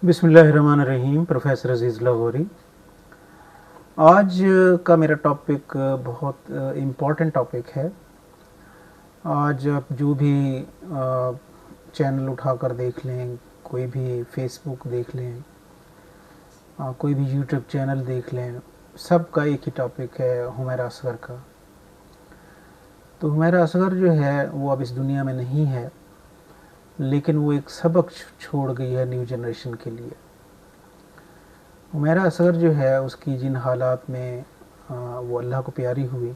बिस्मिल्लाहिर्रहमानिर्रहीम। प्रोफेसर अजीज़ लाहौरी। आज का मेरा टॉपिक बहुत इम्पॉर्टेंट टॉपिक है। आज आप जो भी चैनल उठाकर देख लें, कोई भी फेसबुक देख लें, कोई भी यूट्यूब चैनल देख लें, सब का एक ही टॉपिक है हुमैरा असगर का। तो हुमैरा असगर जो है वो अब इस दुनिया में नहीं है, लेकिन वो एक सबक छोड़ गई है न्यू जनरेशन के लिए। हुमैरा असगर जो है उसकी जिन हालात में वो अल्लाह को प्यारी हुई,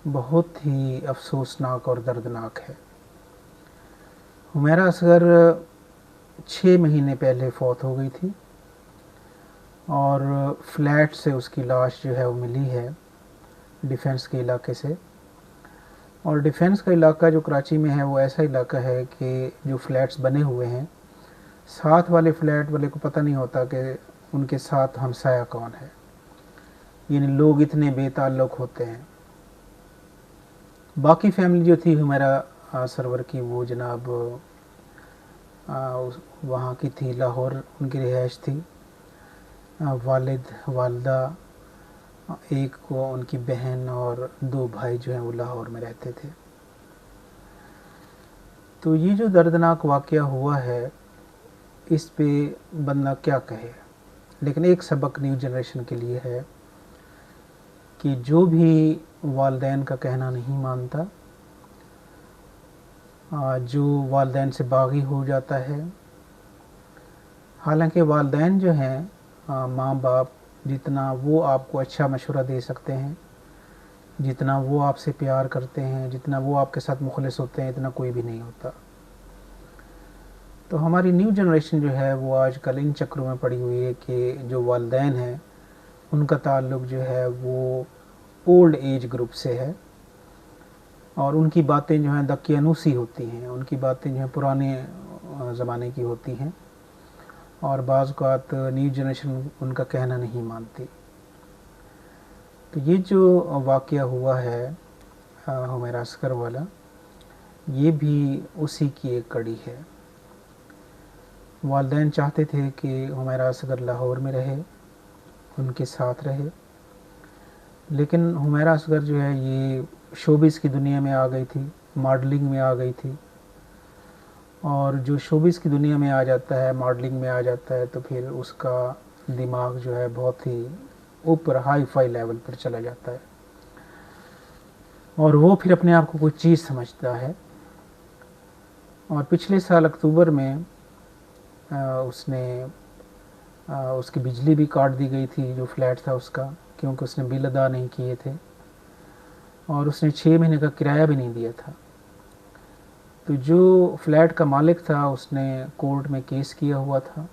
बहुत ही अफसोसनाक और दर्दनाक है। हुमैरा असगर 6 महीने पहले फौत हो गई थी और फ्लैट से उसकी लाश जो है वो मिली है डिफेंस के इलाके से। और डिफेंस का इलाका जो कराची में है वो ऐसा इलाका है कि जो फ्लैट्स बने हुए हैं, साथ वाले फ्लैट वाले को पता नहीं होता कि उनके साथ हमसाया कौन है, यानी लोग इतने बेताल्लुक होते हैं। बाकी फैमिली जो थी हुमैरा सरवर की, वो जनाब वहाँ की थी, लाहौर उनकी रिहाइश थी। वालिद, वालदा, एक को उनकी बहन और 2 भाई जो हैं वो लाहौर में रहते थे। तो ये जो दर्दनाक वाक़या हुआ है, इस पे बंदा क्या कहे, लेकिन एक सबक न्यू जनरेशन के लिए है कि जो भी वालदैन का कहना नहीं मानता, जो वालदैन से बागी हो जाता है, हालांकि वालदैन जो हैं, माँ बाप, जितना वो आपको अच्छा मशवरा दे सकते हैं, जितना वो आपसे प्यार करते हैं, जितना वो आपके साथ मुखलिस होते हैं, इतना कोई भी नहीं होता। तो हमारी न्यू जनरेशन जो है वो आजकल इन चक्रों में पड़ी हुई है कि जो वालदैन हैं उनका ताल्लुक़ जो है वो ओल्ड एज ग्रुप से है और उनकी बातें जो हैं दकियानूसी होती हैं, उनकी बातें जो हैं पुराने ज़माने की होती हैं और बाज़ औक़ात न्यू जनरेशन उनका कहना नहीं मानती। तो ये जो वाक़या हुआ है हुमैरा असगर वाला, ये भी उसी की एक कड़ी है। वालिदैन चाहते थे कि हुमैरा असगर लाहौर में रहे, उनके साथ रहे, लेकिन हुमैरा असगर जो है ये शोबिज़ की दुनिया में आ गई थी, मॉडलिंग में आ गई थी। और जो शोबिज़ की दुनिया में आ जाता है, मॉडलिंग में आ जाता है, तो फिर उसका दिमाग जो है बहुत ही ऊपर हाई फाई लेवल पर चला जाता है और वो फिर अपने आप को कोई चीज़ समझता है। और पिछले साल अक्टूबर में उसकी बिजली भी काट दी गई थी, जो फ्लैट था उसका, क्योंकि उसने बिल अदा नहीं किए थे और उसने 6 महीने का किराया भी नहीं दिया था। तो जो फ्लैट का मालिक था उसने कोर्ट में केस किया हुआ था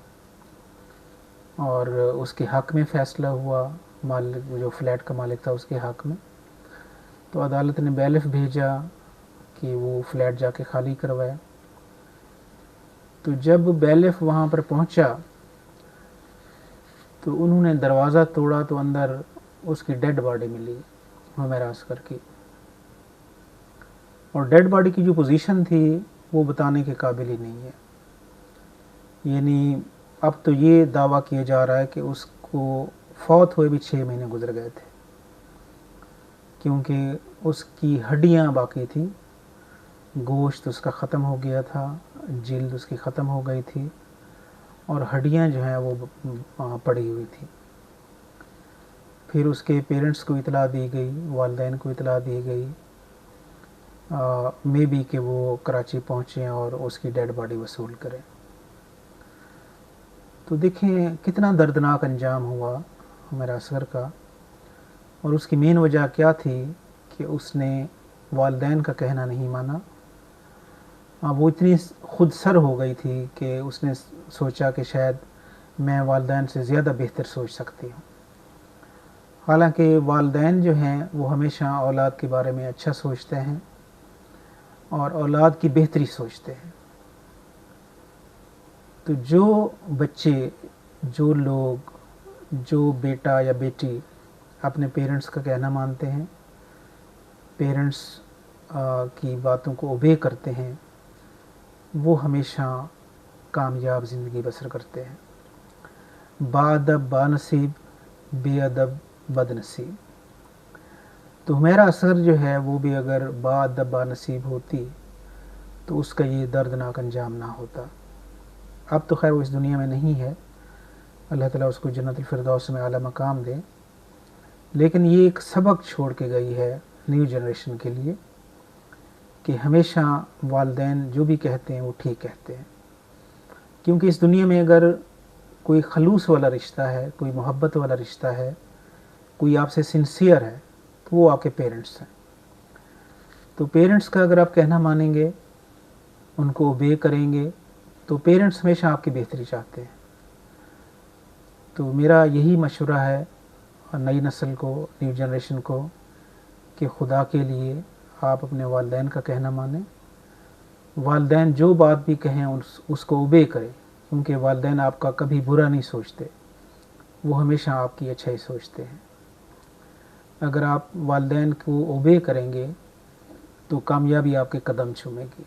और उसके हक़ में फ़ैसला हुआ, मालिक जो फ्लैट का मालिक था उसके हक़ में। तो अदालत ने बैलिफ भेजा कि वो फ्लैट जाके खाली करवाए। तो जब बैलिफ वहाँ पर पहुँचा तो उन्होंने दरवाज़ा तोड़ा तो अंदर उसकी डेड बॉडी मिली, हुमैरा असगर की। और डेड बॉडी की जो पोजीशन थी वो बताने के काबिल ही नहीं है। यानी अब तो ये दावा किया जा रहा है कि उसको फौत हुए भी 6 महीने गुजर गए थे, क्योंकि उसकी हड्डियाँ बाकी थी, गोश्त उसका ख़त्म हो गया था, जिल्द उसकी ख़त्म हो गई थी और हड्डियाँ जो हैं वो पड़ी हुई थी। फिर उसके पेरेंट्स को इतला दी गई, वालिदैन को इतला दी गई मे बी कि वो कराची पहुँचें और उसकी डेड बॉडी वसूल करें। तो देखें कितना दर्दनाक अंजाम हुआ हुमैरा असगर का। और उसकी मेन वजह क्या थी कि उसने वालिदैन का कहना नहीं माना। वो इतनी खुद सर हो गई थी कि उसने सोचा कि शायद मैं वालिदैन से ज़्यादा बेहतर सोच सकती हूँ। हालांकि वालिदैन जो हैं वो हमेशा औलाद के बारे में अच्छा सोचते हैं और औलाद की बेहतरी सोचते हैं। तो जो बच्चे, जो लोग, जो बेटा या बेटी अपने पेरेंट्स का कहना मानते हैं, पेरेंट्स की बातों को ओबे करते हैं, वो हमेशा کامیاب زندگی بسر کرتے ہیں۔ باادب بانصیب، بے ادب بد نصیب۔ تو حمیرہ اصغر جو ہے وہ بھی اگر باادب بانصیب ہوتی تو اس کا یہ دردناک انجام نہ ہوتا۔ اب تو خیر وہ اس دنیا میں نہیں ہے، اللہ تعالیٰ اس کو جنت الفردوس میں اعلیٰ مقام دے، لیکن یہ ایک سبق چھوڑ کے گئی ہے نیو جنریشن کے لیے کہ ہمیشہ والدین جو بھی کہتے ہیں وہ ٹھیک کہتے ہیں، کیونکہ اس دنیا میں اگر کوئی خلوص والا رشتہ ہے، کوئی محبت والا رشتہ ہے، کوئی آپ سے سنسیئر ہے تو وہ آپ کے پیرنٹس ہیں۔ تو پیرنٹس کا اگر آپ کہنا مانیں گے، ان کو اوبے کریں گے، تو پیرنٹس ہمیشہ آپ کی بہتری چاہتے ہیں۔ تو میرا یہی مشورہ ہے نئی نسل کو، نیو جنریشن کو، کہ خدا کے لیے آپ اپنے والدین کا کہنا مانیں، والدین جو بات بھی کہیں اس کو اوبے کریں، کیونکہ والدین آپ کا کبھی برا نہیں سوچتے، وہ ہمیشہ آپ کی اچھائی سوچتے ہیں۔ اگر آپ والدین کو اوبے کریں گے تو کامیابی آپ کے قدم چومے گی۔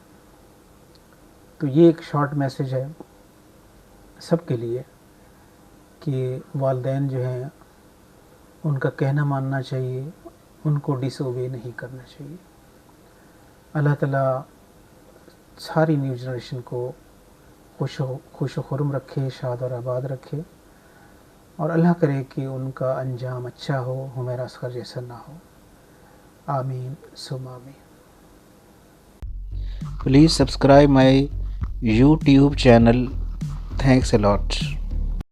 تو یہ ایک شارٹ میسیج ہے سب کے لیے کہ والدین جو ہیں ان کا کہنا ماننا چاہیے، ان کو ڈس اوبے نہیں کرنا چاہیے۔ اللہ تعالیٰ ساری نیو جنریشن کو خوش و خرم رکھے، شاد اور آباد رکھے، اور اللہ کرے کہ ان کا انجام اچھا ہو، حمیرہ اصغر جیسا نہ ہو۔ آمین ثم آمین۔ Please subscribe my YouTube channel. Thanks a lot.